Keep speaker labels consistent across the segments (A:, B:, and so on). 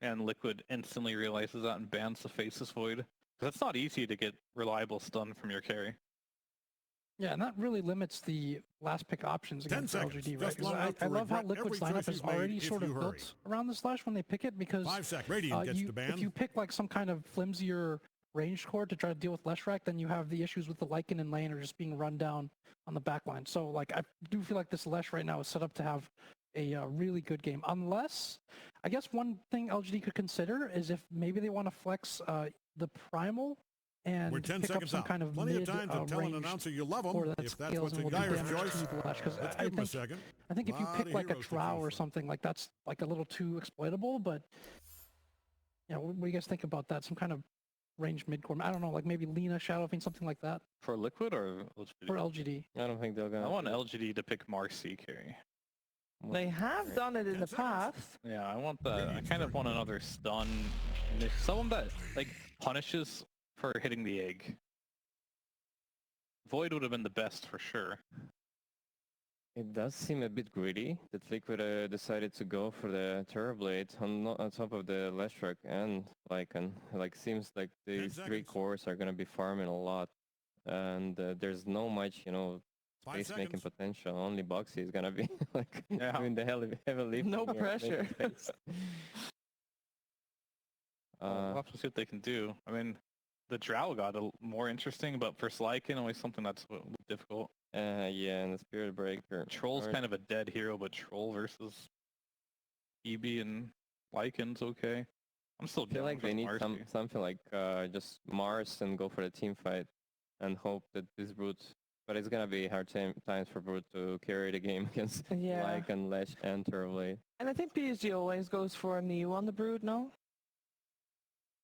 A: and Liquid instantly realizes that and bans the Faceless Void. Because it's not easy to get reliable stun from your carry.
B: Yeah, and that really limits the last pick options against LGD, right? Because I love how Liquid's lineup is already sort of built around the Slash when they pick it, because
C: 5 sec, Radiant gets the ban.
B: if you pick like some kind of flimsier ranged core to try to deal with Leshrac, then you have the issues with the Lycan and lane or just being run down on the backline. So like I do feel like this Lesh right now is set up to have a really good game. Unless, I guess one thing LGD could consider is if maybe they want to flex the Primal and
C: we're 10
B: pick
C: seconds
B: up some
C: out.
B: kind of
C: Plenty of time to tell an announcer you love them if that's what's in Dyer's choice. Let's give him a second.
B: I think if you pick like a Drow or something, like that's like a little too exploitable, but you know, what do you guys think about that? Some kind of ranged mid-core. I don't know, like maybe Lina, Shadow Fiend, something like that.
A: For Liquid or LGD?
B: For LGD.
D: I don't think they'll go.
A: I want LGD to pick Marcy carry.
E: They have done it in the past.
A: Yeah, I want that. I kind of want another stun. Someone that like punishes for hitting the egg. Void would have been the best for sure.
D: It does seem a bit greedy that Liquid decided to go for the Terrorblade on top of the Leshrac and Lycan. Like, seems like these 3 cores are going to be farming a lot. And there's no much, you know, space making potential. Only Boxy is going to be like doing the heavy lift.
E: No pressure.
A: We'll have to see what they can do. I mean, the Drow got more interesting, but for Lycan, always something that's difficult.
D: Yeah, and the Spirit Breaker.
A: Troll's kind of a dead hero, but Troll versus EB and Lycan's okay. I'm still.
D: I feel like they need something like just Mars and go for the team fight, and hope that this Brute. But it's gonna be hard times for Brute to carry the game against Lycan, Lesh, and Terrorblade.
E: And I think PSG always goes for a Neo on the Brood, no?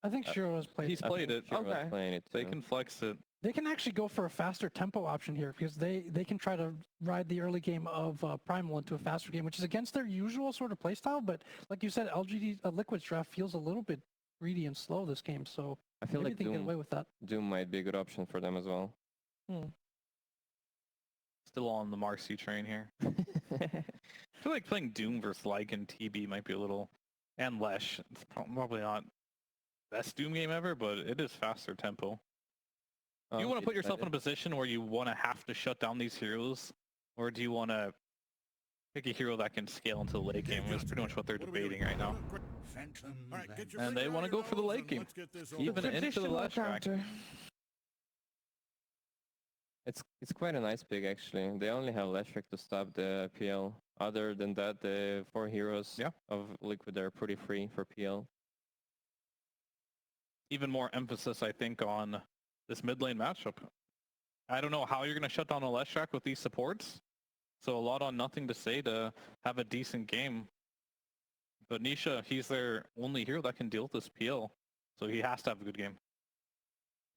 B: I think Shiro has played.
A: He's played it.
E: Okay.
A: They can flex it.
B: They can actually go for a faster tempo option here because they can try to ride the early game of Primal into a faster game, which is against their usual sort of playstyle. But like you said, LGD Liquid's draft feels a little bit greedy and slow this game, so
D: I feel like
B: they can get away with that.
D: Doom might be a good option for them as well.
A: Still on the Marcy train here. I feel like playing Doom versus Lycan TB might be a little, and Lesh. It's probably not best Doom game ever, but it is faster tempo. Do you want to put yourself in a position where you want to have to shut down these heroes, or do you want to pick a hero that can scale into the late game? That's pretty much what they're debating right now. And they want to go for the late game, even into the last track.
D: It's quite a nice pick actually. They only have Leshrac to stop the PL. Other than that, the 4 heroes of Liquid are pretty free for PL.
A: Even more emphasis, I think, on this mid lane matchup. I don't know how you're going to shut down a Leshrac with these supports. So a lot on nothing to say to have a decent game. But Nisha, he's their only hero that can deal with this PL. So he has to have a good game.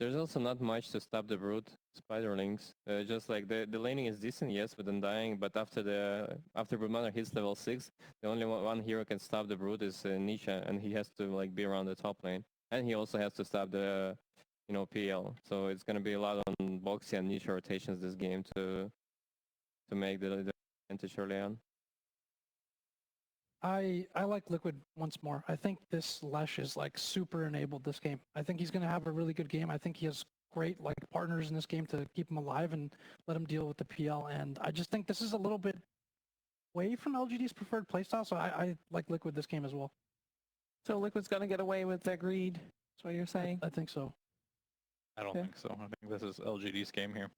D: There's also not much to stop the Brute Spiderlings. Just like the laning is decent, yes, with Undying, but after Brood Mother hits level 6, the only one hero can stop the Brute is Nisha, and he has to like be around the top lane. And he also has to stop the PL. So it's going to be a lot on Boxy and Nisha rotations this game to make the advantage early on.
B: I like Liquid once more. I think this Lesh is like super enabled this game. I think he's going to have a really good game. I think he has great like partners in this game to keep him alive and let him deal with the PL. And I just think this is a little bit away from LGD's preferred playstyle. So I like Liquid this game as well.
E: So Liquid's going to get away with their greed. That's what you're saying?
B: I think so.
A: I don't think so. I think this is LGD's game here.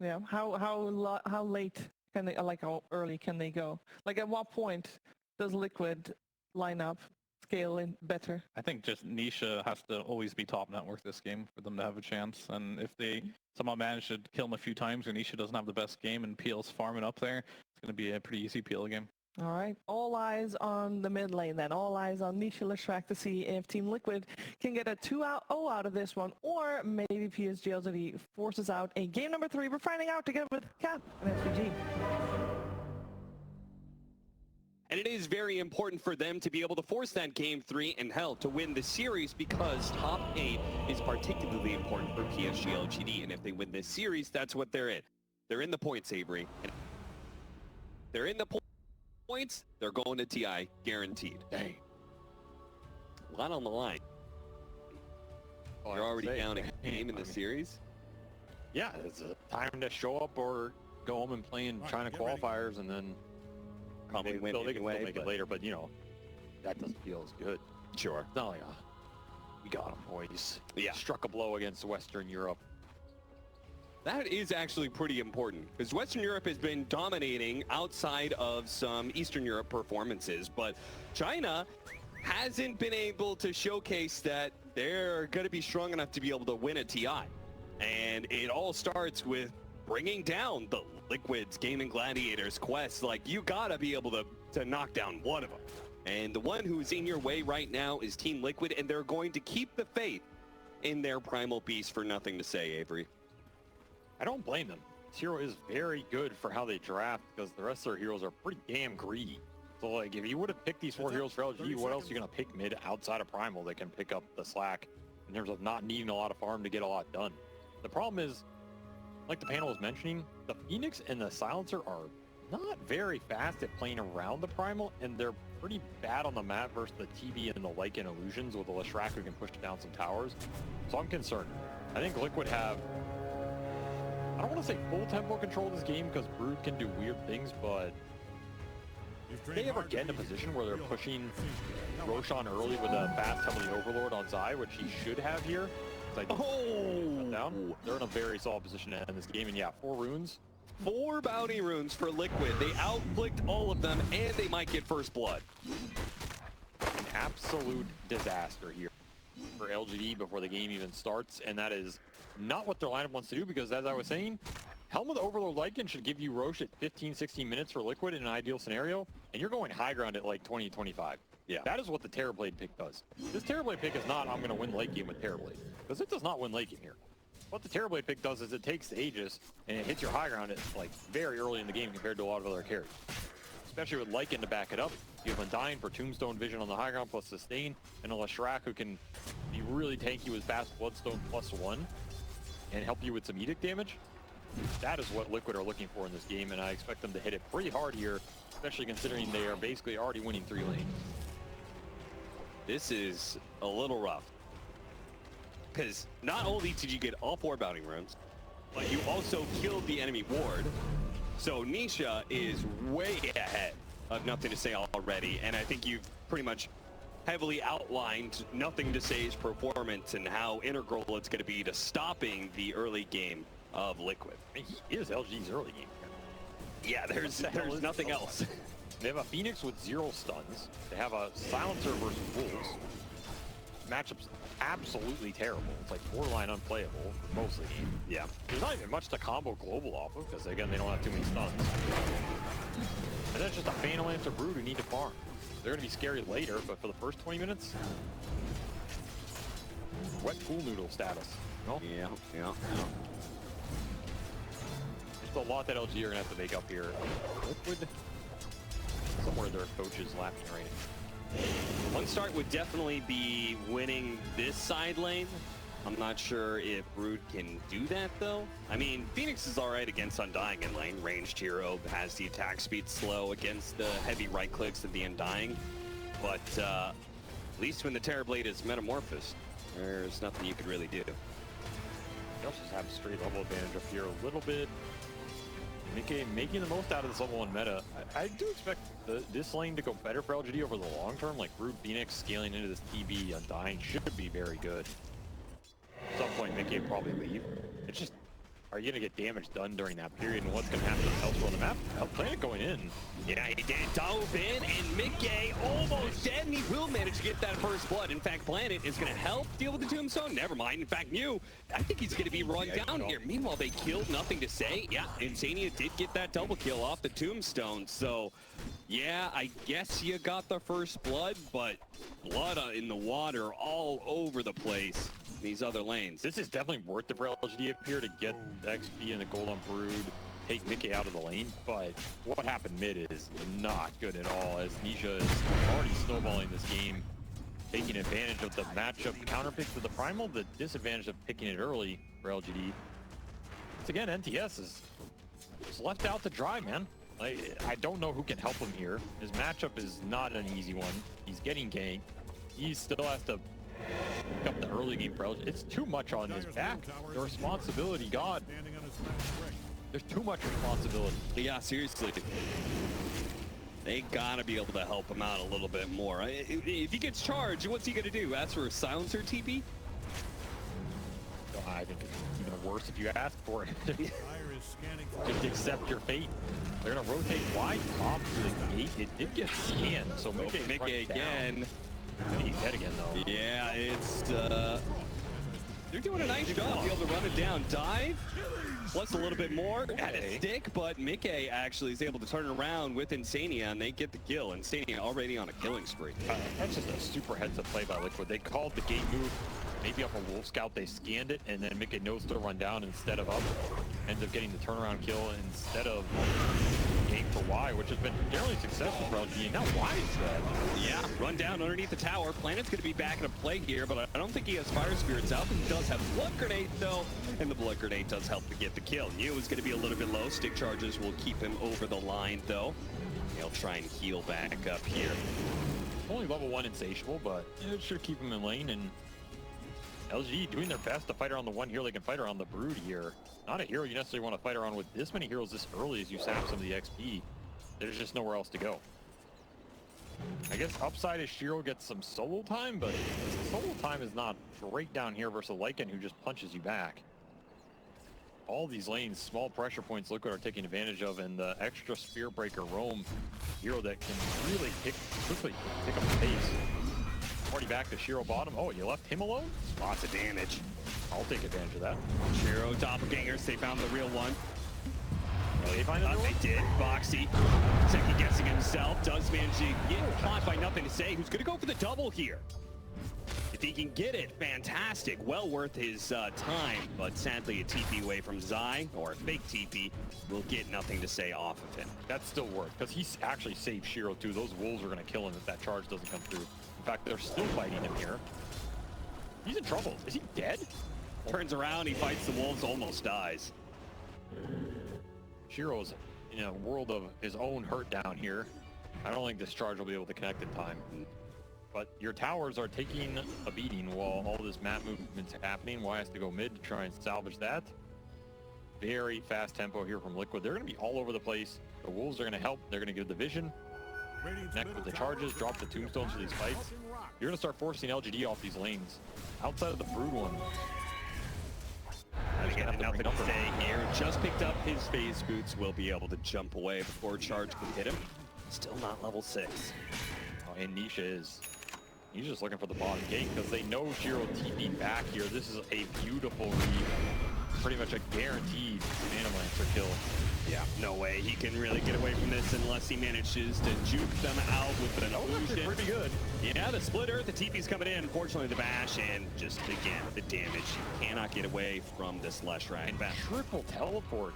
E: Yeah. How late can they? Like how early can they go? Like at what point does Liquid line up scale in better?
A: I think just Nisha has to always be top network this game for them to have a chance. And if they somehow manage to kill him a few times or Nisha doesn't have the best game and PL's farming up there, it's going to be a pretty easy PL game.
E: All right. All eyes on the mid lane then. All eyes on Nisha Leshrac to see if Team Liquid can get a 2-0 out of this one, or maybe PSG.LGD forces out a game number 3. We're finding out together with Cap and SVG.
F: And it is very important for them to be able to force that game 3 and hell to win the series, because top 8 is particularly important for PSG.LGD. And if they win this series, that's what they're in. They're in the points, Avery. And they're in the points, they're going to TI, guaranteed.
C: Hey.
F: lot on the line. You're already down a game in the series.
G: Yeah, it's a time to show up or go home and play in China qualifiers, and then
F: Probably win
G: they can
F: anyway,
G: still make it later. But you know, that doesn't feel as good.
F: Sure.
G: It's not like we got them, boys.
F: Yeah.
G: Struck a blow against Western Europe.
F: That is actually pretty important because Western Europe has been dominating outside of some Eastern Europe performances, but China hasn't been able to showcase that they're going to be strong enough to be able to win a TI. And it all starts with bringing down the Liquid's Gaming Gladiators quest. Like, you got to be able to knock down one of them. And the one who's in your way right now is Team Liquid, and they're going to keep the faith in their Primal Beast for nothing to say, Avery.
G: I don't blame them. This hero is very good for how they draft because the rest of their heroes are pretty damn greedy. So, like, if you would have picked these 4 heroes for LGD, what else are you going to pick mid outside of Primal that can pick up the slack in terms of not needing a lot of farm to get a lot done? The problem is, like the panel was mentioning, the Phoenix and the Silencer are not very fast at playing around the Primal, and they're pretty bad on the map versus the TB and the Lycan Illusions with the Leshrac who can push down some towers. So I'm concerned. I think Liquid have, I don't want to say full tempo control of this game because Brood can do weird things, but if they ever get in a position where they're pushing Roshan early with a fast heavily Overlord on Zai, which he should have here, down, they're in a very solid position to end this game. And yeah, 4 runes.
F: 4 bounty runes for Liquid. They outflicked all of them, and they might get first blood.
G: An absolute disaster here for LGD before the game even starts, and that is not what their lineup wants to do because, as I was saying, Helm with Overlord Lycan should give you Roche at 15-16 minutes for Liquid in an ideal scenario, and you're going high ground at like 20-25.
F: Yeah.
G: That is what the Terrorblade pick does. This Terrorblade pick is not, I'm going to win late game with Terrorblade, because it does not win late game here. What the Terrorblade pick does is it takes the Aegis and it hits your high ground at like very early in the game compared to a lot of other carries. Especially with Lycan to back it up. You have Undying for Tombstone Vision on the high ground plus Sustain, and a Leshrac who can be really tanky with fast Bloodstone +1 and help you with some Edict damage. That is what Liquid are looking for in this game, and I expect them to hit it pretty hard here, especially considering they are basically already winning 3 lanes.
F: This is a little rough. Because not only did you get all 4 bounty runes, but you also killed the enemy ward. So Nisha is way ahead of Nothing to Say already, and I think you've pretty much heavily outlined Nothing to Say's performance and how integral it's going to be to stopping the early game of Liquid.
G: I mean, he is LG's early game.
F: Yeah, there's nothing else.
G: They have a Phoenix with 0 stuns. They have a Silencer versus Wolves. Matchup's absolutely terrible. It's like borderline unplayable for most of the game.
F: Yeah.
G: There's not even much to combo Global off of because, again, they don't have too many stuns. And that's just a Phantom Lancer Brood who need to farm. They're going to be scary later, but for the first 20 minutes, wet pool noodle status. No?
F: Yeah.
G: There's a lot that LG are going to have to make up here. Liquid, somewhere their coach is lapping right now.
F: One start would definitely be winning this side lane. I'm not sure if Brood can do that, though. I mean, Phoenix is all right against Undying in lane. Ranged hero has the attack speed slow against the heavy right clicks of the Undying. But at least when the Terrorblade is metamorphosed, there's nothing you could really do.
G: They also just have a straight level advantage up here a little bit. Making the most out of this level 1 meta. I do expect this lane to go better for LGD over the long term. Like Brood Phoenix scaling into this TB Undying should be very good. At some point, Mickey will probably leave. It's just, are you going to get damage done during that period? And what's going to happen elsewhere on the map? Planet going in.
F: Yeah, he did. Dove in, and Mickey almost dead, and he will manage to get that first blood. In fact, Planet is going to help deal with the Tombstone. Never mind. In fact, I think he's going to be run down here. Meanwhile, they killed Nothing to Say. Yeah, Insania did get that double kill off the Tombstone. So, yeah, I guess you got the first blood, but blood in the water all over the place. These other lanes.
G: This is definitely worth it for LGD up here to get the XP and the gold on Brood, take Mickey out of the lane, but what happened mid is not good at all, as Nisha is already snowballing this game, taking advantage of the matchup counterpick to the Primal, the disadvantage of picking it early for LGD. Once again, NTS is just left out to dry, man. I don't know who can help him here. His matchup is not an easy one. He's getting ganked. He still has to pick up the early game for LGD. It's too much on his back. The responsibility, God. There's too much responsibility.
F: Yeah, seriously. They gotta be able to help him out a little bit more. If he gets charged, what's he gonna do? Ask for a silencer TP?
G: I think it's even worse if you ask for it. Just accept your fate. They're gonna rotate wide top to the gate. It did get scanned, so
F: Mickey again.
G: He's dead again though.
F: Yeah, it's they're doing a nice job to be able to run it down. Dive, plus a little bit more at a stick, but Mickey actually is able to turn it around with Insania, and they get the kill. Insania already on a killing spree.
G: That's just a super heads-up play by Liquid. They called the gate move, maybe up a Wolf Scout, they scanned it, and then Mickey knows to run down instead of up. Ends up getting the turnaround kill instead of game for Y, which has been generally successful for LGD. Now Y is dead.
F: Yeah, run down underneath the tower. Planet's going to be back into play here, but I don't think he has Fire Spirits out. He does have Blood Grenade, though, and the Blood Grenade does help to get the kill. Neo is going to be a little bit low. Stick charges will keep him over the line, though. He'll try and heal back up here.
G: Only level 1 Insatiable, but it should keep him in lane, and LGD doing their best to fight around the one hero they can fight around the Brood here. Not a hero you necessarily want to fight around with this many heroes this early as you sap some of the XP. There's just nowhere else to go. I guess upside is Shiro gets some solo time, but solo time is not great down here versus Lycan, who just punches you back. All these lanes, small pressure points Liquid are taking advantage of, and the extra Spear Breaker roam hero that can really quickly pick up the pace. Already back to Shiro bottom. Oh, you left him alone?
F: Lots of damage.
G: I'll take advantage of that.
F: Shiro doppelgangers, they found the real one.
G: Oh, they find
F: They did. Boxy, second guessing himself, does manage to get caught by nothing to say. Who's going to go for the double here? If he can get it, fantastic. Well worth his time, but sadly a TP away from Zai, or a fake TP, will get nothing to say off of him.
G: That's still worth, because he's actually saved Shiro too. Those wolves are going to kill him if that charge doesn't come through. In fact, they're still fighting him here. He's in trouble. Is he dead?
F: Turns around, he fights the wolves, almost dies.
G: Shiro's in a world of his own hurt down here. I don't think this charge will be able to connect in time. But your towers are taking a beating while all this map movement's happening. Y has to go mid to try and salvage that. Very fast tempo here from Liquid. They're going to be all over the place. The wolves are going to help. They're going to give the vision. Connect with the charges, drop the tombstones for these fights. You're going to start forcing LGD off these lanes. Outside of the Brood one.
F: Again, nothing to say here. Just picked up his phase boots. Will be able to jump away before charge can hit him. Still not level 6.
G: Oh, and Nisha is. He's just looking for the bottom gate because they know Shiro TP back here. This is a beautiful read. Pretty much a guaranteed Manilancer kill.
F: Yeah, no way he can really get away from this unless he manages to juke them out with an illusion.
G: Pretty good.
F: Yeah, the split earth, the TP's coming in. Unfortunately, the bash, and just again, the damage. You cannot get away from this Leshrac.
G: Triple teleport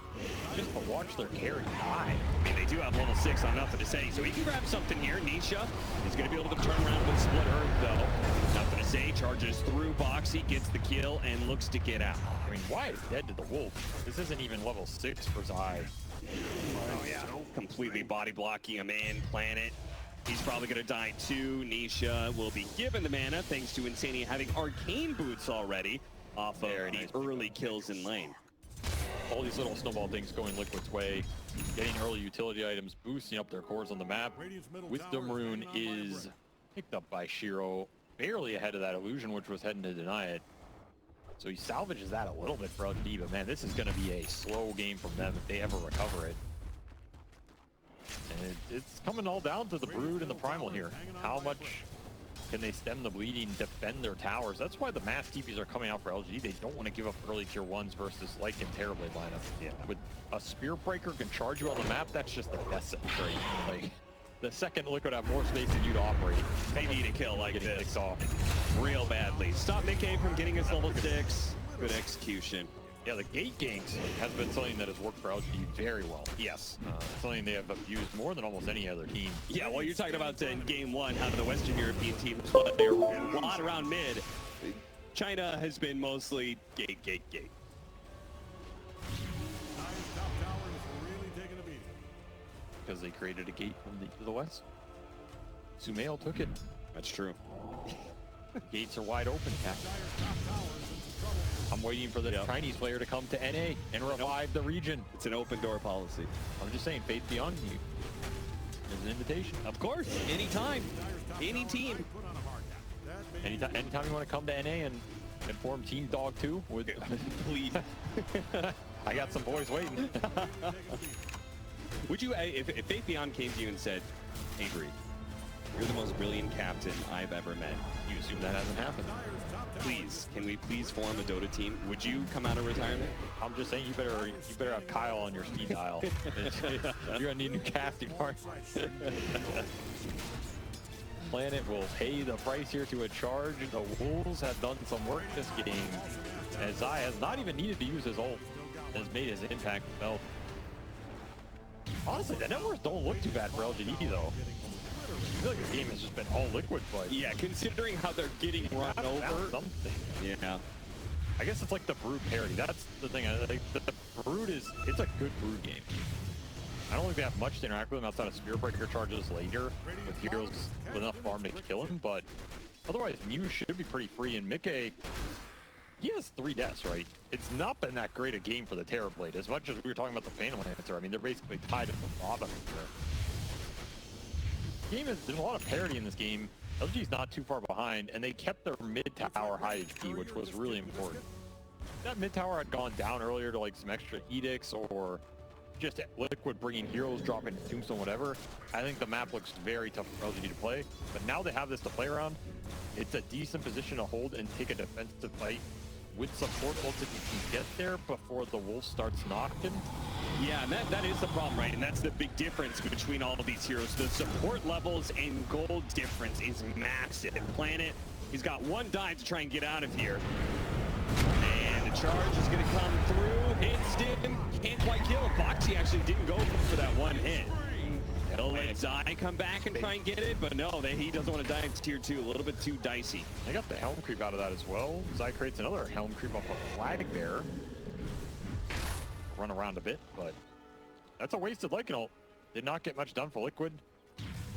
G: just to watch their carry high.
F: I mean, they do have level 6 on nothing to say, so he can grab something here. Nisha is going to be able to turn around with split earth, though. Nothing to say, charges through Boxy, gets the kill, and looks to get out.
G: I mean, Y is dead to the wolf. This isn't even level 6 for Zai.
F: Oh yeah, completely body blocking him in. Planet, he's probably gonna die too. Nisha will be given the mana thanks to Insania having arcane boots already off of the early kills in lane.
G: All these little snowball things going Liquid's way, getting early utility items, boosting up their cores on the map. Wisdom Rune is picked up by Shiro, barely ahead of that illusion, which was heading to deny it. So he salvages that a little bit for LGD, but man, this is going to be a slow game from them if they ever recover it. And it's coming all down to the Brood and the Primal here. How much can they stem the bleeding, defend their towers? That's why the mass TPs are coming out for LGD. They don't want to give up early tier 1s versus Lycan Terrorblade lineup. Yeah. With a Spear Breaker can charge you on the map, that's just the best trade. Like, the second Liquid have more space than you to operate.
F: They need a kill like
G: getting
F: this
G: off
F: real badly. Stop Mickey from getting his level 6. Good execution.
G: Yeah, the gate ganks has been something that has worked for LGD very well.
F: Yes.
G: Something they have used more than almost any other team.
F: Yeah, well, you're talking about in game 1, how the Western European teams play a lot around mid. China has been mostly gate, gate, gate.
G: Because they created a gate from the west. Sumail took it.
F: That's true.
G: Gates are wide open, Cap. I'm waiting for the Chinese player to come to NA and revive the region.
F: It's an open door policy.
G: I'm just saying, faith beyond you. There's an invitation.
F: Of course, anytime, any team.
G: Anytime you want to come to NA and form Team Dog 2 with
F: please.
G: I got some boys waiting.
F: Would you, if Faith Beyond came to you and said, "Hey, Bree, you're the most brilliant captain I've ever met,"
G: You assume that hasn't happened.
F: please, can we please form a Dota team? Would you come out of retirement?
G: I'm just saying, you better have Kyle on your speed dial. You're gonna need a new casting partner. Planet will pay the price here to a charge. The Wolves have done some work this game, as Zai has not even needed to use his ult, has made his impact felt. Honestly, the networks don't look too bad for LGD though. I feel like the game has just been all liquid, but
F: Yeah, considering how they're getting run over.
G: something.
F: Yeah.
G: I guess it's like the Brood parity. That's the thing. I think the Brood it's a good Brood game. I don't think they have much to interact with him outside of Spirit Breaker charges later with heroes with enough farm to kill him, but otherwise Mew should be pretty free, and Mickey, he has 3 deaths, right? It's not been that great a game for the Terrorblade, as much as we were talking about the Phantom Lancer. I mean, they're basically tied at the bottom here. There's a lot of parity in this game. LG's not too far behind, and they kept their mid-tower high HP, which was really important. If that mid-tower had gone down earlier to like some extra edicts or just Liquid bringing heroes, dropping Tombstone, whatever, I think the map looks very tough for LGD to play. But now they have this to play around. It's a decent position to hold and take a defensive fight with support ults if you can get there before the Wolf starts knocking.
F: Yeah, and that is the problem, right? And that's the big difference between all of these heroes. The support levels and gold difference is massive. Planet, he's got 1 dive to try and get out of here. And the charge is going to come through, hits him, can't quite kill him. Boxy actually didn't go for that 1 hit. He'll let Zai come back and try and get it, but no, he doesn't want to die in tier 2, a little bit too dicey.
G: They got the Helm Creep out of that as well. Zai creates another Helm Creep off a Flag Bearer. Run around a bit, but that's a wasted Lycan ult. Did not get much done for Liquid.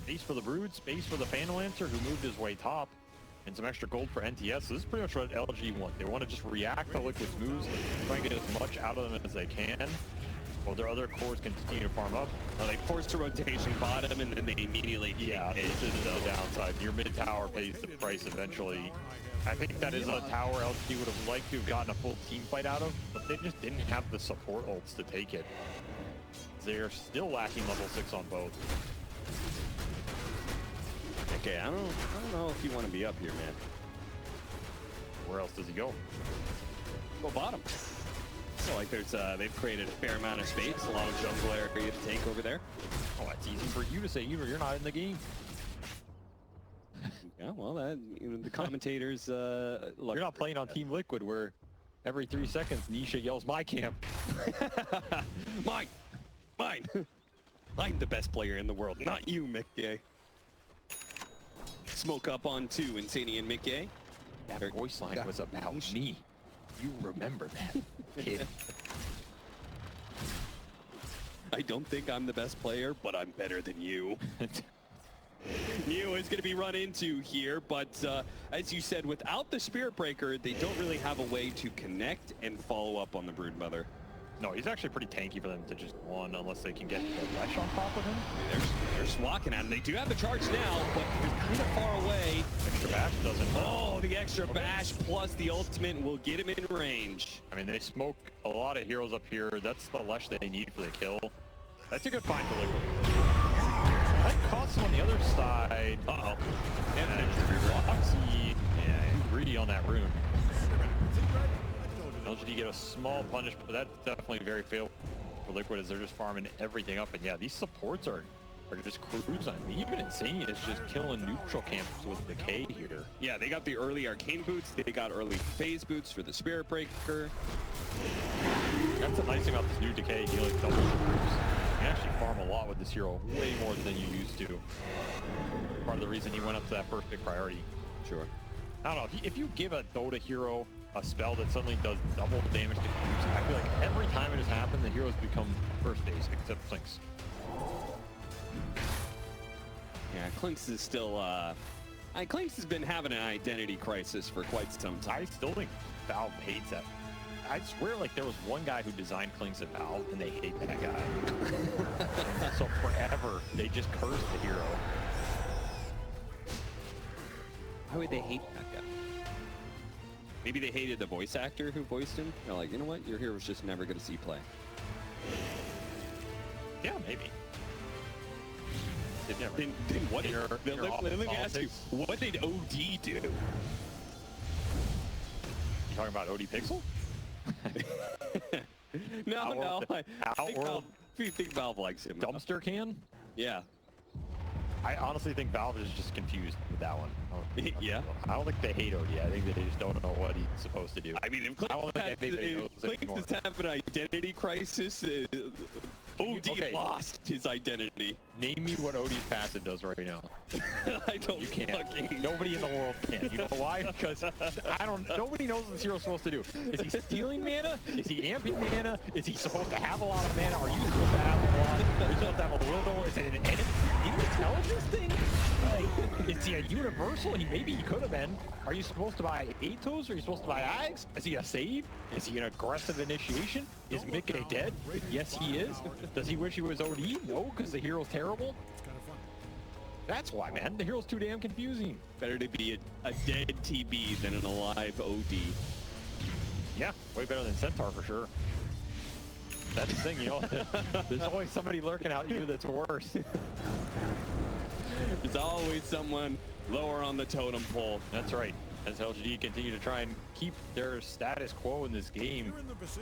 G: Space for the Brood, space for the Phantom Lancer, who moved his way top, and some extra gold for NTS. So this is pretty much what LG want. They want to just react to Liquid's moves, try and get as much out of them as they can, while their other cores continue to farm up.
F: They forced a rotation bottom, and then they immediately
G: this is the downside. Your mid tower pays the price eventually. I think that is a tower LG would have liked to have gotten a full team fight out of, but they just didn't have the support ults to take it. They're still lacking level 6 on both.
F: Okay, I don't know if you want to be up here, man.
G: Where else does he go?
F: Go bottom. So like they've created a fair amount of space, a lot of jungle area to take over there.
G: Oh, that's easy for you to say. You're not in the game.
F: Yeah, well, the commentators.
G: You're not playing on Team Liquid, where every 3 seconds Nisha yells, "My camp."
F: Mine. I'm the best player in the world, not you, Mickey. Smoke up on 2, Insani and Mickey.
G: That voice line was about me. You remember that, kid.
F: I don't think I'm the best player, but I'm better than you. Neo is going to be run into here, but as you said, without the Spirit Breaker, they don't really have a way to connect and follow up on the Broodmother.
G: No, he's actually pretty tanky for them to just one, unless they can get the Lesh on top of him.
F: They're swatting at him. They do have the charge now, but they're kind of far away.
G: Extra bash doesn't.
F: Oh, the extra bash plus the ultimate will get him in range.
G: I mean, they smoke a lot of heroes up here. That's the Lesh they need for the kill. That's a good find for Liquid. That costs him on the other side. Uh-oh. And Foxy, too greedy on that rune. LGD get a small punish, but that's definitely very fail for Liquid as they're just farming everything up. And yeah, these supports are just cruising. Even Insane is just killing neutral camps with Decay here.
F: Yeah, they got the early Arcane boots. They got early phase boots for the Spirit Breaker.
G: That's the nice thing about this new Decay. He like doubles the groups. You can actually farm a lot with this hero, way more than you used to. Part of the reason he went up to that first big priority.
F: Sure.
G: I don't know, if you give a Dota hero a spell that suddenly does double damage to groups, I feel like every time it has happened, the heroes become first base, except Clinks.
F: Yeah, Clinks is still, I Clinks has been having an identity crisis for quite some time.
G: I still think Valve hates that. I swear, like, there was one guy who designed Clinks at Valve, and they hate that guy. So forever, they just curse the hero.
F: Why would they hate that guy? Maybe they hated the voice actor who voiced him. They're like, you know what? Your hero's just never going to see play.
G: Yeah, maybe.
F: Then what did, let me ask you, what did OD do?
G: You talking about OD Pixel?
F: No. I think Valve likes him.
G: Dumpster can?
F: Yeah.
G: I honestly think Valve is just confused with that one.
F: Yeah.
G: I don't think they hate OD. I think they just don't know what he's supposed to do.
F: I mean, if Clinks has an identity crisis, OD lost his identity.
G: Name me what OD's passive does right now.
F: I don't.
G: You can't. Nobody in the world can. You know why? Because nobody knows what this hero's supposed to do. Is he stealing mana? Is he amping mana? Is he supposed to have a lot of mana? Are you supposed to have a lot? Are you supposed to have a little? Is it an intelligence thing? Like, is he a universal? Maybe he could have been. Are you supposed to buy Atos? Are you supposed to buy Ags? Is he a save? Is he an aggressive initiation? Is Mickey dead? Yes, he is. Does he wish he was OD? No, because the hero's terrible. That's why, man. The hero's too damn confusing.
F: Better to be a dead TB than an alive OD.
G: Yeah, way better than Centaur for sure. That's the thing, you know. There's always somebody lurking out you that's worse.
F: There's always someone lower on the totem pole.
G: That's right. As LGD continue to try and keep their status quo in this game,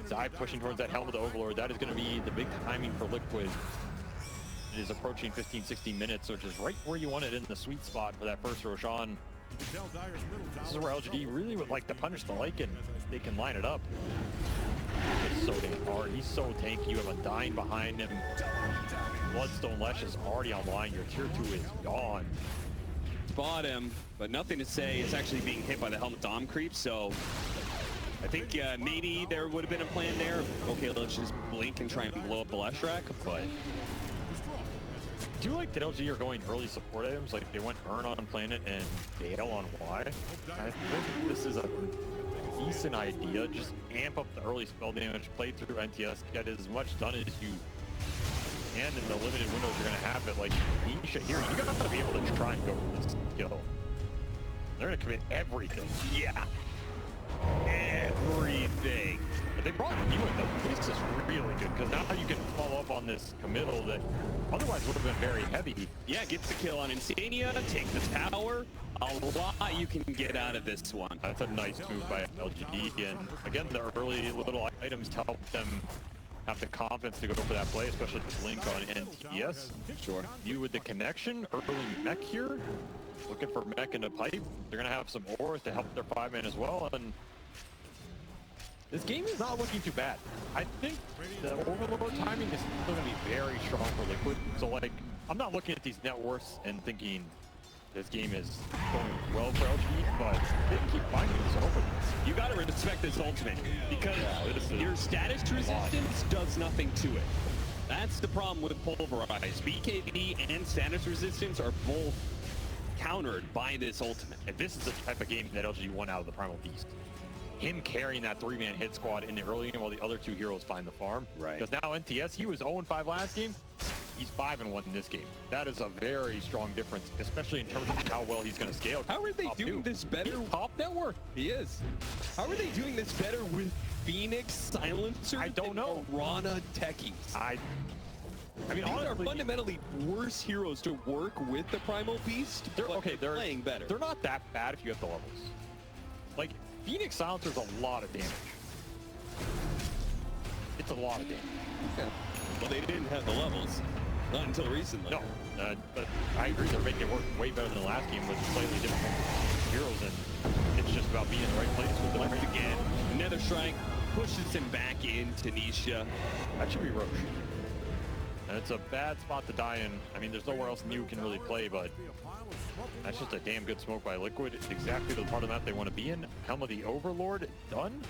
G: Zai pushing towards that Helm of the Overlord, that is going to be the big timing for Liquid. It is approaching 15-16 minutes, which is right where you want it in the sweet spot for that first Roshan. This is where LGD really would like to punish the Lycan. They can line it up. It's so damn hard. He's so tanky. You have Undying behind him. Bloodstone Lesh is already online. Your tier 2 is gone.
F: Spot him, but nothing to say. It's actually being hit by the Helmet Dom creep, so I think maybe there would have been a plan there. Okay, let's just blink and try and blow up the Leshrac, but...
G: Do you like that LG are going early support items? Like they went Burn on Planet and Gale on Y? I think this is a decent idea. Just amp up the early spell damage, play through NTS, get as much done as you can in the limited windows you're going to have it. Like Nisha here, you got to be able to try and go for this kill. They're going to commit everything.
F: Yeah. Everything.
G: But they brought you in though. This is really good because now you can follow up on this committal that otherwise would have been very heavy.
F: Yeah, gets the kill on Insania, take the tower. A lot you can get out of this one.
G: That's a nice move by LGD, and again, the early little items help them have the confidence to go for that play, especially with Link on NTS.
F: Sure.
G: You with the connection, early mech here, looking for mech in the pipe. They're gonna have some ores to help their 5-man as well, and this game is not looking too bad. I think the Overlord timing is still gonna be very strong for Liquid. So like, I'm not looking at these net worths and thinking this game is going well for LG, but they keep finding this open.
F: You gotta respect this ultimate, because your status resistance does nothing to it. That's the problem with Pulverize. BKB and status resistance are both countered by this ultimate.
G: And this is the type of game that LG won out of the Primal Beast. Him carrying that 3-man hit squad in the early game while the other 2 heroes find the farm.
F: Right.
G: Because now NTS, he was 0-5 last game. He's 5-1 in this game. That is a very strong difference, especially in terms of how well he's going to scale.
F: How are they doing this better?
G: Top net worth.
F: He is. How are they doing this better with Phoenix, Silencer,
G: I don't know.
F: Rana, Techies?
G: I mean,
F: these are fundamentally worse heroes to work with the Primal Beast,
G: they're
F: playing better.
G: They're not that bad if you have the levels. Like, Phoenix Silencer's a lot of damage. It's a lot of damage.
F: Okay. Well, they didn't have the levels. Not until recently.
G: No, but I agree. They're making it work way better than the last game with slightly different heroes, and it's just about being in the right place with the
F: Once again, Nether Strike pushes him back into Nisha.
G: That should be Roche. And it's a bad spot to die in. I mean, there's nowhere else new can really play, but that's just a damn good smoke by Liquid. It's exactly the part of the map they want to be in. Helm of the Overlord done.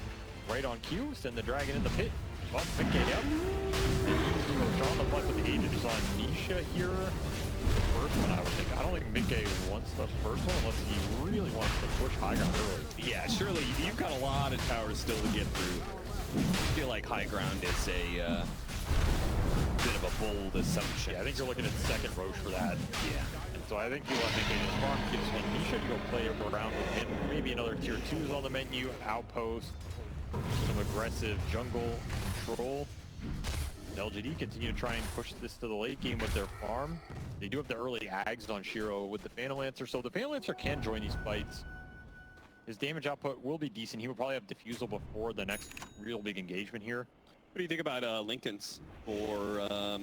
G: Right on cue. Send the dragon in the pit. Bump the KM. John the play with the Aegis on Nisha here. first one, I would think. I don't think Mickey wants the first one unless he really wants to push high ground early.
F: Yeah, surely you've got a lot of towers still to get through. I feel like high ground is a bit of a bold assumption.
G: Yeah, I think you're looking at second Roche for that.
F: Yeah.
G: And so I think you let Mickey just farm, gives one Nisha to go play around with him. Maybe another tier 2s on the menu, outpost, some aggressive jungle control. LGD continue to try and push this to the late game with their farm. They do have the early ags on Shiro with the Phantom Lancer, so the Phantom Lancer can join these fights. His damage output will be decent. He will probably have Diffusal before the next real big engagement here.
F: What do you think about Lincoln's for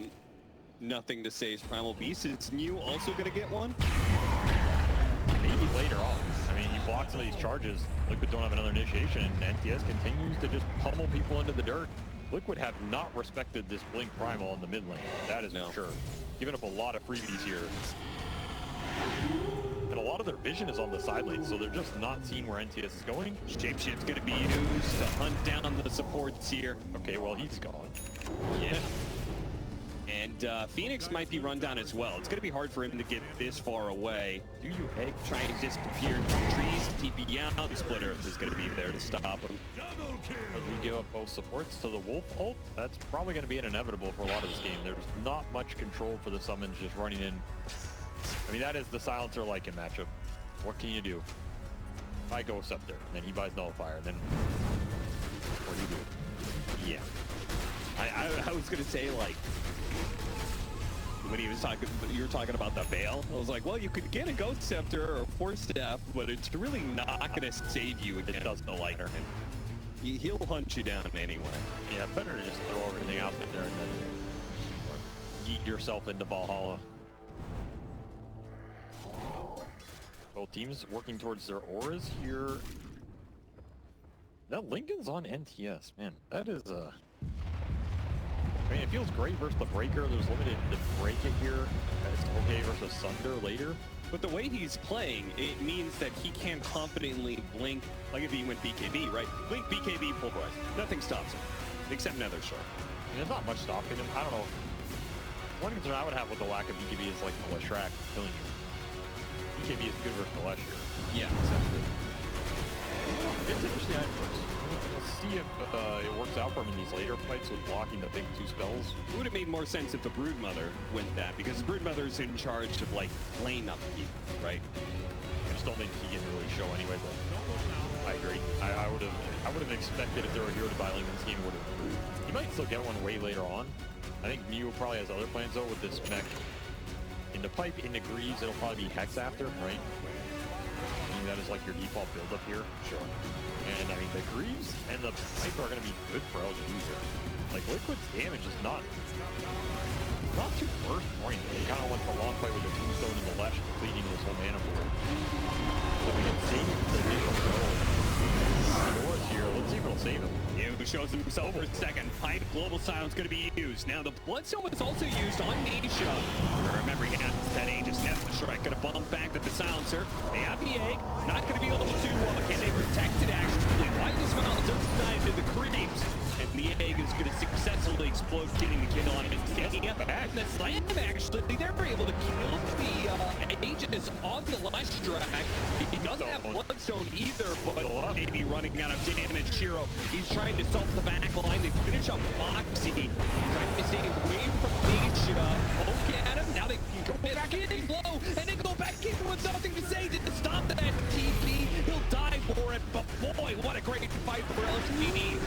F: nothing to say is Primal Beast? Is Mew also going to get one?
G: Maybe later on. I mean, you block some of these charges. Liquid don't have another initiation, and NTS continues to just pummel people into the dirt. Liquid have not respected this Blink Primal in the mid lane. That is for sure. Giving up a lot of freebies here. And a lot of their vision is on the side lane, so they're just not seeing where NTS is going.
F: Shapeshift's going to be used to hunt down the supports here.
G: Okay, well, he's gone.
F: Yeah. And Phoenix might be run down as well. It's going to be hard for him to get this far away.
G: Do you egg?
F: Try and disappear into trees, TP out. The Split Earth is going to be there to stop him.
G: As we give up both supports to the Wolf ult, that's probably going to be an inevitable for a lot of this game. There's not much control for the summons just running in. I mean, that is the Silencer Lycan matchup. What can you do? Buy Ghost up there, and then he buys Nullifier, and then what do you do?
F: Yeah. I was going to say, like, when he was talking, you were talking about the Veil. I was like, well, you could get a Ghost Scepter or Force Staff, but it's really not going to save you against the Lycan. He'll hunt you down anyway.
G: Yeah, better to just throw everything out there and then yeet yourself into Valhalla. Both teams working towards their auras here. That Lincoln's on NTS, man. That is I mean, it feels great versus the Breaker. There's limited to break it here. It's okay versus Sunder later.
F: But the way he's playing, it means that he can confidently blink, like if he went BKB, right? Blink BKB full price. Nothing stops him, except Nether Shard.
G: I mean, there's not much stopping him. I don't know. One concern I would have with the lack of BKB is like the Leshrac killing you. BKB is good versus the Lesh here.
F: Yeah, exactly.
G: It's interesting how it works. We'll see if it works out for him in these later fights with blocking the big 2 spells.
F: It would have made more sense if the Broodmother went that, because the Broodmother's in charge of, like, lane upkeep, right?
G: I just don't think he can really show anyway, but I agree. I would have expected if there were a hero to buy Link in this game, it would have improved. He might still get one way later on. I think Mew probably has other plans, though, with this mech. Into Pipe, into Greaves, it'll probably be Hex after, right? I mean, that is like your default build-up here. Sure. And I mean, the Greaves and the Pipe are going to be good for LGD here. Like, Liquid's damage is not too burst-oriented. He kind of went the long play with the Tombstone and the Lesh, leading to this whole mana board. So we can save the initial goal. Doors here, let's see if it'll save him.
F: Mew shows himself for a second. Pipe Global Silence going to be used. Now, the Bloodstone was also used on Nisha. Remember, he has that Aegis Nether Strike. Going to bump back to the Silencer. They have the egg. Not going to be able to, can they protect it actually? Why does Silencer denied to the creeps? And the egg is going to successfully explode, getting the kill on Mistania. And the Slam, actually, they're able to kill the Aegis on the Leshrac. He doesn't have Bloodstone either, but maybe running out of damage. Shiro, he's trying to solve the back line. They finish up Foxy. Trying to stay away from Nisha. Poke at him. Now they can go back in low, and they go back in with nothing to say to stop that TP. He'll die for it, but boy, what a great fight for LGD.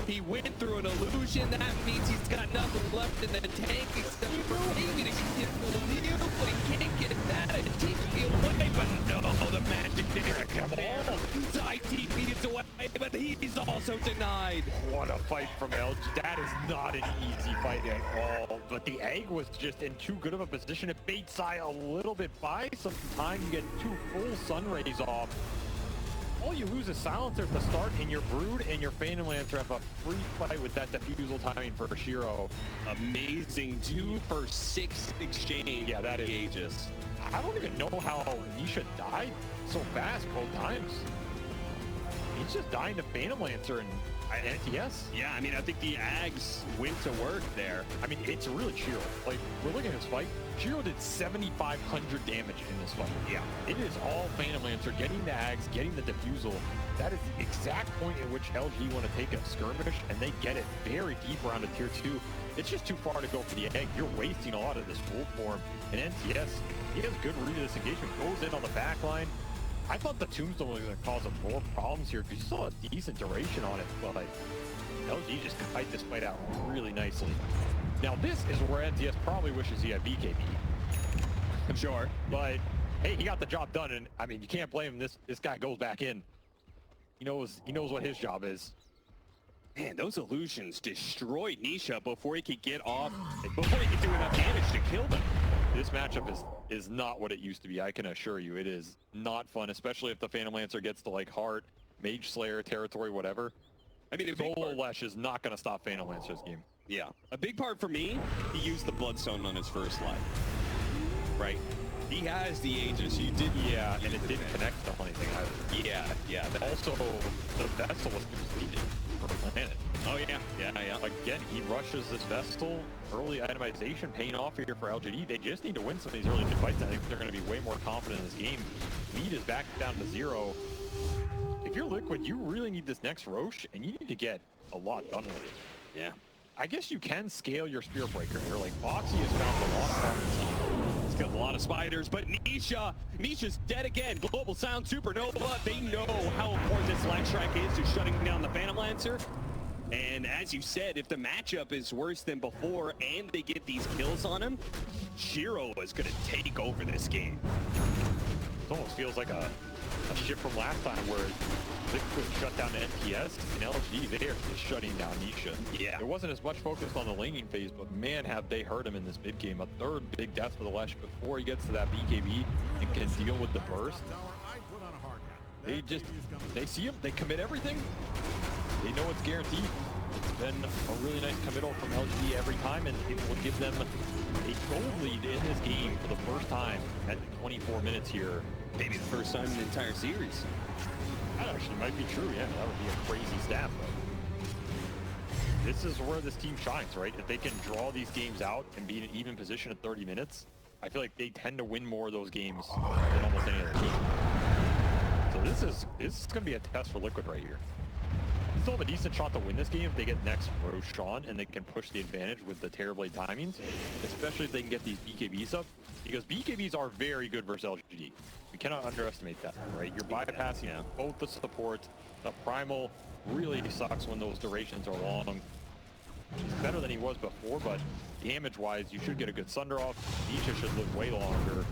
F: He went through an illusion. That means he's got nothing left in the tank except for maybe to get the Mew, but he can't get that. And TP away, but no, the magic there. Come on. Side TP is away, but he's also denied.
G: What a fight from LG. That is not an easy fight at all. But the egg was just in too good of a position. It bait Sai a little bit by some time. You get 2 full sun rays off. All you lose is Silencer at the start, and your Brood and your Phantom Lancer have a free fight with that Diffusal timing for Shiro.
F: Amazing 2 for 6 exchange.
G: Yeah, that is
F: Aegis.
G: I don't even know how Nisha died so fast both times. He's just dying to Phantom Lancer, and NTS?
F: Yeah, I mean, I think the Ags went to work there.
G: I mean, it's really Chiro. Like, we're looking at this fight. Chiro did 7,500 damage in this fight.
F: Yeah.
G: It is all Phantom Lancer, getting the Ags, getting the defusal. That is the exact point at which LG want to take a skirmish, and they get it very deep around a tier 2. It's just too far to go for the egg. You're wasting a lot of this wolf form. And NTS, he has good read of this engagement, goes in on the back line. I thought the Tombstone was going to cause him more problems here because you saw a decent duration on it, but like, LG just kite this fight out really nicely. Now this is where NTS probably wishes he had BKB.
F: I'm sure.
G: But hey, he got the job done, and I mean, you can't blame him. This guy goes back in. He knows what his job is.
F: Man, those illusions destroyed Nisha before he could get off, before he could do enough damage to kill them.
G: This matchup is not what it used to be. I can assure you, it is not fun, especially if the Phantom Lancer gets to like Heart, Mage Slayer territory, whatever.
F: I mean,
G: Solo Lesh is not going to stop Phantom Lancer's game.
F: Yeah, a big part for me, he used the Bloodstone on his first life. Right? He has the Aegis. You did,
G: yeah, and it didn't connect to anything either.
F: Yeah.
G: Also, the Vessel was completed for Planet.
F: Oh yeah.
G: Again, he rushes this Vestal. Early itemization paying off here for LGD. They just need to win some of these early fights. I think they're going to be way more confident in this game. Lead is back down to 0. If you're Liquid, you really need this next Roche, and you need to get a lot done with it.
F: Yeah.
G: I guess you can scale your Spear Breaker here. Like, Boxy has found a lot of farms.
F: He's got a lot of spiders, but Nisha's dead again. Global Sound Supernova, they know how important this Lag Strike is to shutting down the Phantom Lancer. And as you said, if the matchup is worse than before and they get these kills on him, Shiro is going to take over this game.
G: It almost feels like a shift from last time where Liquid shut down NTS and LG there is shutting down Nisha.
F: Yeah.
G: It wasn't as much focused on the laning phase, but man, have they hurt him in this mid game. A third big death for the Lesh before he gets to that BKB and can deal with the burst. They see him, they commit everything. They know it's guaranteed. It's been a really nice committal from LG every time, and it will give them a gold lead in this game for the first time at 24 minutes here.
F: Maybe the first time in the entire series.
G: That actually might be true, yeah. That would be a crazy stat, though. This is where this team shines, right? If they can draw these games out and be in an even position at 30 minutes, I feel like they tend to win more of those games than almost any other team. So this is going to be a test for Liquid right here. They still have a decent shot to win this game if they get next Roshan and they can push the advantage with the Terrorblade timings, especially if they can get these BKBs up, because BKBs are very good versus LGD. We cannot underestimate that, right? You're bypassing both the support. The Primal really sucks when those durations are long. He's better than he was before, but damage-wise, you should get a good Sunder off. Nisha should live way longer.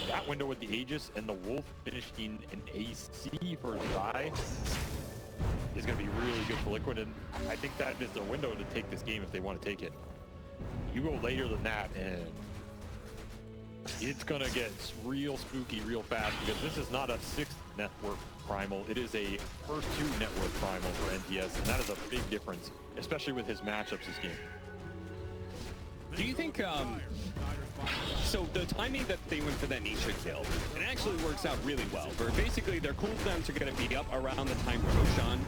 G: That window with the Aegis and the Wolf finishing an AC for Zai is going to be really good for Liquid, and I think that is their window to take this game if they want to take it. You go later than that, and it's going to get real spooky real fast, because this is not a 6th network Primal. It is a first 2 network Primal for NTS, and that is a big difference, especially with his matchups this game.
F: Do you think, so the timing that they went for that Nisha kill, it actually works out really well, where basically their cooldowns are going to be up around the time Roshan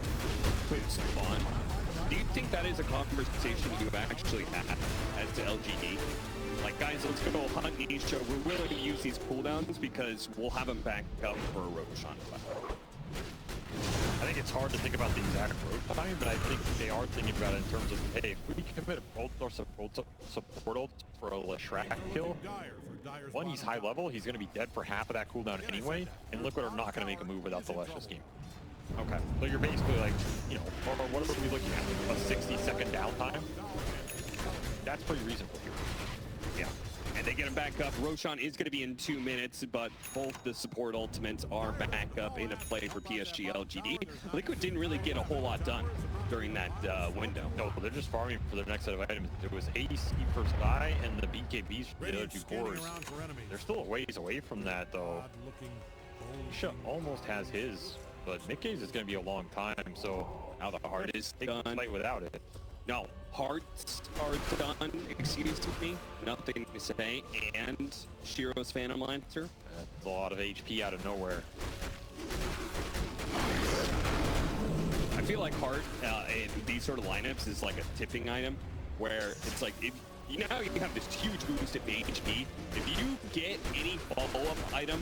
F: could spawn. Do you think that is a conversation you actually had as to LGD? Like, guys, let's go hunt Nisha. We're willing to use these cooldowns because we'll have them back up for Roshan.
G: I think it's hard to think about the exact road time, but I think they are thinking about it in terms of, hey, if we commit both our support ults for a Leshrac kill, one, he's high level, he's going to be dead for half of that cooldown anyway, and Liquid are not going to make a move without the Lesh this game. Okay, so you're basically like, you know, or what are we looking at? A 60-second downtime? That's pretty reasonable here.
F: Yeah. And they get him back up. Roshan is going to be in 2 minutes, but both the support ultimates are back up in a play for PSG.LGD. Liquid didn't really get a whole lot done during that window.
G: No, they're just farming for their next set of items. There was AC for Sky and the BKBs for the other 2 cores. They're still a ways away from that, though. Nisha almost has his, but mid-gaze is going to be a long time, so
F: now the heart is done.
G: Fight without it.
F: No, hearts are done, excuse me, nothing to say, and Shiro's Phantom Lancer.
G: That's a lot of HP out of nowhere.
F: I feel like Hart in these sort of lineups is like a tipping item, where it's like, if you know how you have this huge boost at HP, if you get any follow-up item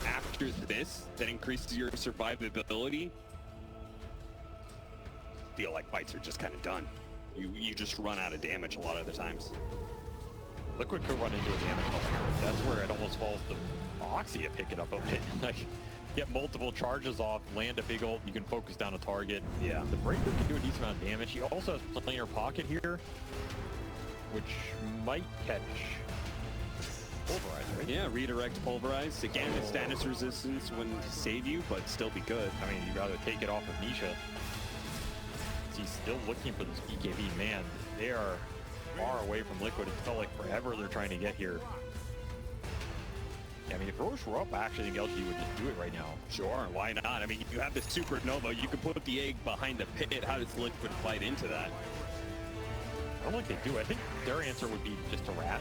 F: after this that increases your survivability, I feel like fights are just kind of done. You just run out of damage a lot of the times.
G: Liquid could run into a damage bump here. That's where it almost falls to Moxie to pick it up a bit. Like, get multiple charges off, land a big ult, you can focus down a target.
F: Yeah.
G: The Breaker can do a decent amount of damage. He also has Planar Pocket here, which might catch Pulverize, right?
F: Yeah, redirect Pulverize. Again, the status resistance wouldn't save you, but still be good.
G: I mean, you'd rather take it off of Nisha. He's still looking for this BKB. Man, they are far away from Liquid. It felt like forever they're trying to get here. Yeah, I mean, if Roche were up, I actually think LG would just do it right now.
F: Sure, why not? I mean, you have the Supernova, you can put the egg behind the pit. How does Liquid fight into that?
G: I don't think they do. I think their answer would be just to rat.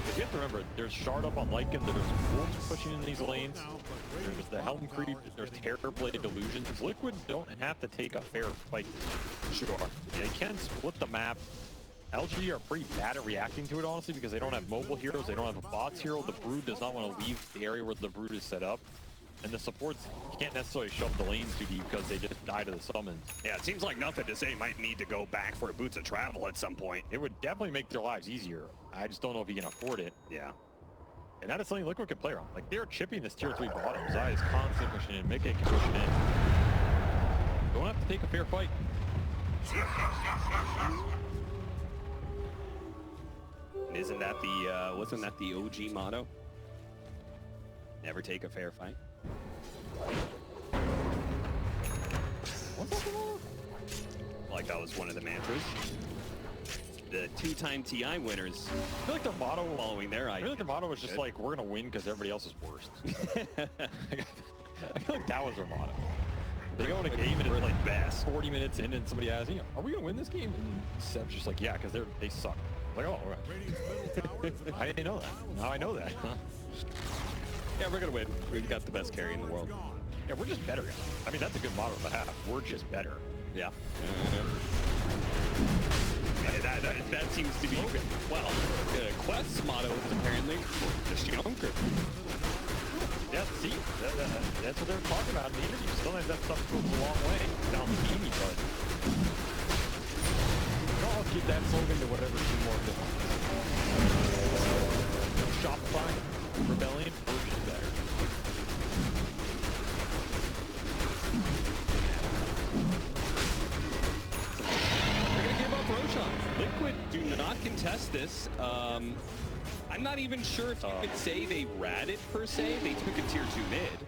G: Because you have to remember, there's Shard up on Lycan, there's Wolves pushing in these lanes, there's the Helm Creep, there's Terrorblade Delusions. Liquid don't have to take a fair fight.
F: Sure.
G: They can split the map. LG are pretty bad at reacting to it, honestly, because they don't have mobile heroes, they don't have a bots hero. The Brood does not want to leave the area where the Brood is set up. And the supports can't necessarily shove the lanes too deep because they just die to the summons.
F: Yeah, it seems like Nothing to Say might need to go back for Boots of Travel at some point.
G: It would definitely make their lives easier. I just don't know if he can afford it.
F: Yeah.
G: And that is something Liquid can play around. Like, they're chipping this tier 3 bottom. Zai is constantly pushing in, Mickey can push in. Don't have to take a fair fight.
F: Isn't that the, wasn't that the OG motto? Never take a fair fight. Like that was one of the mantras. The two-time TI winners.
G: I feel like their motto,
F: following their
G: I feel like their motto was just like, we're gonna win because everybody else is worst. I feel like that was their motto. They go in a game and it's like best 40 minutes in and somebody asks, are we gonna win this game? And Seb's just like, yeah, because they suck. I'm like, oh, all right. I didn't know that. Now I know that.
F: Yeah, we're gonna win. We've got the best carry in the world.
G: Yeah, we're just better. I mean, that's a good motto to have. We're just better.
F: Yeah. That seems to be, well, Quest's motto is apparently just younger.
G: Yeah, see, that's what they're talking about in the interview. Sometimes that stuff goes a long way. Sounds steamy, but I'll give that slogan to whatever team more wants. Shopify, Rebellion, we're just better.
F: They're gonna give up Roshan. Liquid do not contest this. I'm not even sure if you could say they ratted per se. They took a tier 2 mid.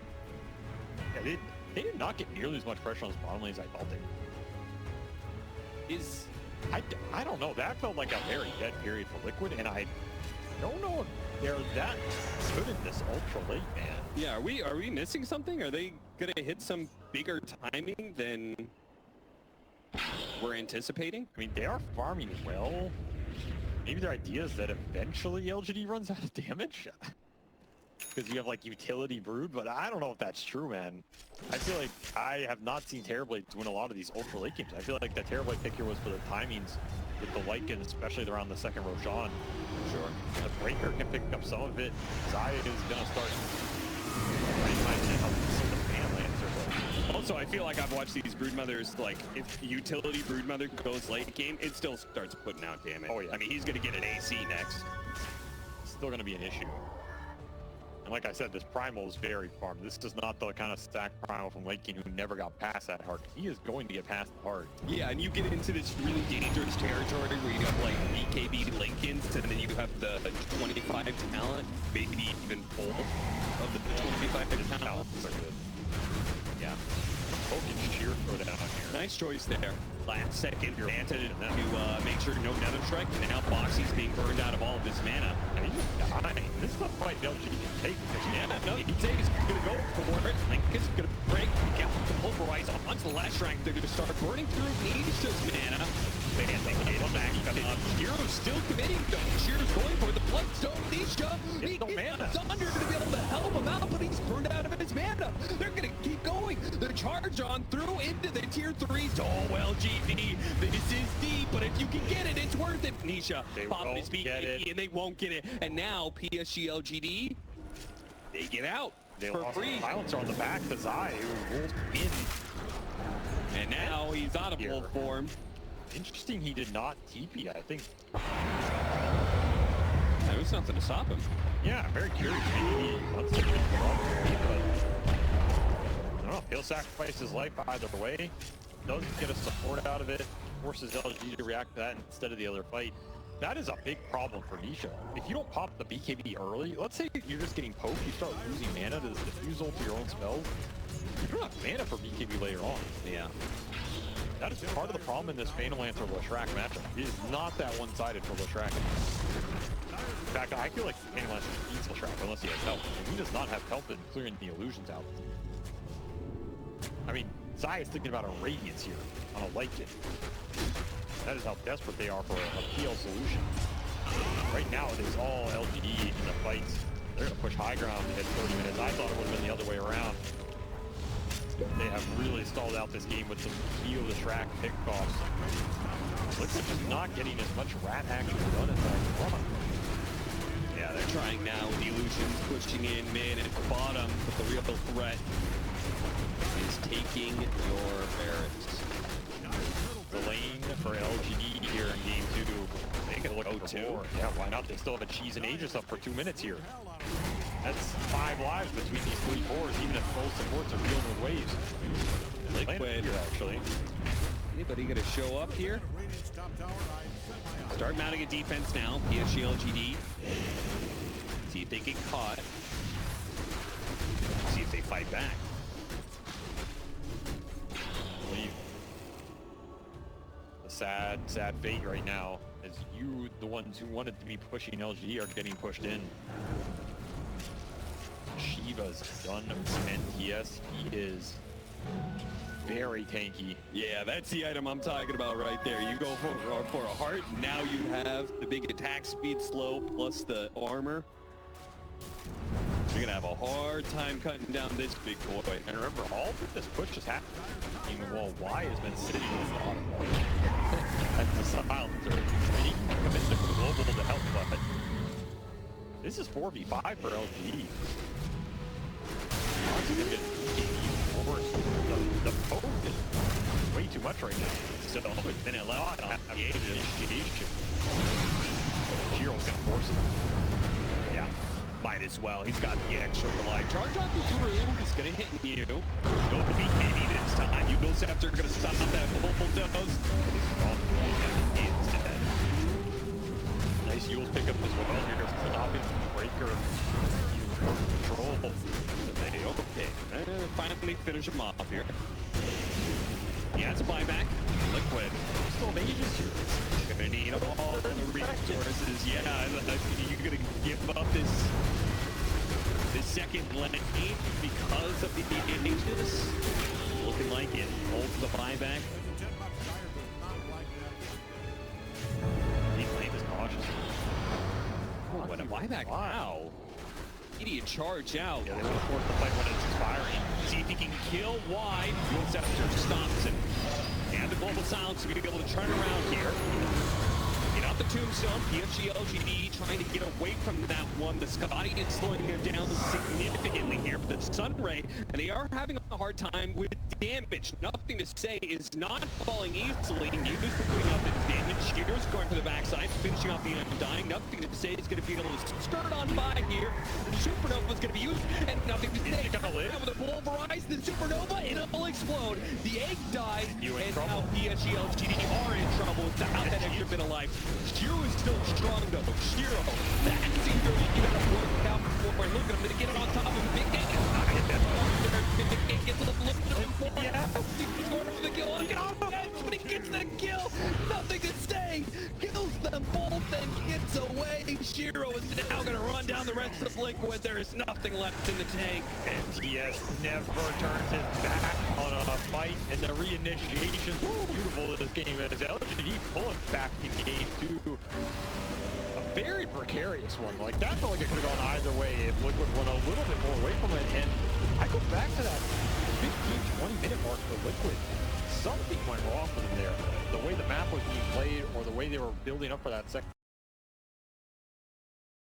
G: Yeah, they did not get nearly as much pressure on his bottom lane as I thought they would. I don't know. That felt like a very dead period for Liquid, and I don't know if they're that good in this ultra late, man.
F: Yeah, are we missing something? Are they gonna hit some bigger timing than we're anticipating?
G: I mean, they are farming well. Maybe their idea is that eventually LGD runs out of damage. Because you have like utility Brood, but I don't know if that's true, man. I feel like I have not seen Terrorblade win a lot of these ultra late games. I feel like the Terrorblade pick here was for the timings with the Lycan, especially around the second Roshan.
F: Sure.
G: The Breaker can pick up some of it. Zai is gonna start. I can't help see the fan lancer, but
F: also, I feel like I've watched these Broodmothers, like, if utility Broodmother goes late game, it still starts putting out damage.
G: Oh, yeah.
F: I mean, he's gonna get an AC next.
G: It's still gonna be an issue. And like I said, this Primal is very farmed. This is not the kind of stack Primal from Lycan who never got past that heart. He is going to get past the heart.
F: Yeah, and you get into this really dangerous territory where you have like BKB Lycans, and then you have the 25 talent, maybe even full of the 25 talent. Yeah.
G: Focus sheer throw down here.
F: Nice choice there. Last second, Manta to make sure no Nether Strike, and now Boxy's being burned out of all of his mana.
G: And he's just dying. This is a fight LG can take.
F: Yeah, no, he's gonna go for it. Lincoln's gonna break, get the Pulverize onto the last rank. They're gonna start burning through Nisha's mana. And they get back up. Shiro's still committing, though. Shiro's going for the Bloodstone. Nisha, he gets Thunder to be able to help him out, but he's burned out of his mana. They're gonna keep going. The charge drawn through into the tier 3s. Oh, well, GD, this is deep, but if you can get it, it's worth it. Nisha popping his BKB, and they won't get it. And now PSG.LGD, they get out for free.
G: Silencer on the back, the Zai, who rolls in.
F: And now he's out of full form.
G: Interesting, he did not TP, I think.
F: There was nothing to stop him.
G: Yeah, I'm very curious. Maybe he wants to get but I don't know. He'll sacrifice his life either way. Doesn't get a support out of it. Forces LG to react to that instead of the other fight. That is a big problem for Nisha. If you don't pop the BKB early, let's say you're just getting poked, you start losing mana to the defusal to your own spells. You don't have mana for BKB later on.
F: Yeah.
G: That is part of the problem in this Phantom Lancer Leshrac matchup. It is not that one-sided for Leshrac. In fact, I feel like Phantom Lancer beats Leshrac unless he has help. And he does not have help in clearing the illusions out. I mean, Zai is thinking about a Radiance here on a Lycan. That is how desperate they are for a PL solution. Right now, it is all LGD in the fights. They're going to push high ground at 30 minutes. I thought it would have been the other way around. They have really stalled out this game with some Keo the Shrek pickoffs. Looks like just not getting as much rat action done as I thought.
F: Yeah, they're trying now with the illusions, pushing in mid and bottom, but the real threat is taking your barracks.
G: The lane for LGD here in game 2. They can look for more. Yeah, why not? They still have a Cheese and Aegis up for 2 minutes here. That's 5 lives between these 3 cores, even if both supports are dealing with waves.
F: Liquid
G: here, actually.
F: Anybody gonna show up here? Start mounting a defense now, PSG.LGD. See if they get caught. See if they fight back.
G: Leave. A sad fate right now, as you, the ones who wanted to be pushing LG, are getting pushed in. Shiva's done cement. Yes, he is very tanky.
F: Yeah, that's the item I'm talking about right there. You go for a heart, now you have the big attack speed slow plus the armor. You're gonna have a hard time cutting down this big boy.
G: And remember, all of this push is happening while Y has been sitting in the bottom. That's the silencer. He can commit the global to help, but this is 4v5 for LGD. The poke is way too much right now. So with minute left, I don't have the initiation. Giro's gonna force it.
F: Yeah, might as well. He's got the extra life. Charge on through. He's gonna hit you. Go to BKB this time. You know Scepter gonna stop that bulldoze.
G: Nice Yule's pickup as well. You're just stopping Breaker. Control.
F: Okay, finally finish him off here. Yeah, it's a buyback. Liquid.
G: Still Aegis here.
F: Gonna need all the resources. Yeah, you're gonna give up this second lane because of the Aegis. Looking like it holds the buyback.
G: He played this cautious.
F: Oh, what a buyback. Wow. Idiot charge out.
G: Yeah, they want to force the fight when it's expiring.
F: See if he can kill Y. Will Scepter stops him. And the global silence will be able to turn around here. Get out the tombstone. PSG.LGD trying to get away from that one. The Scotty is slowing him down significantly here. But the Sunray, and they are having a hard time with damage. Nothing to say is not falling easily. News putting out the damage. Shear's going for the backside, finishing off the Undying. Nothing to say is going to be able to skirt on by here. The Supernova is going to be used, and nothing to say. Gonna live with a pulverize the Supernova, it'll explode. The egg dies, and now PSG.LGD are in trouble without that extra bit of life. Shiro is still strong though. Shiro, that seems to be able to work out before. Look at him, to get it on top of him. Big Gang is not hit that. Big Gang gets a look at him for it. He's going for the kill. Look at him, but he gets the kill. Nothing to say. Kills them both and gets away. Shiro is now going to run down the rest of Liquid. There is nothing left in the tank.
G: And TS never turns his back on a fight, and the reinitiation is beautiful in this game. As LGD pulling back in game 2. A very precarious one. Like, that felt like it could have gone either way if Liquid went a little bit more away from it. And I go back to that 15-20 minute mark for Liquid. Something went wrong for them there. The way the map was being played or the way they were building up for that second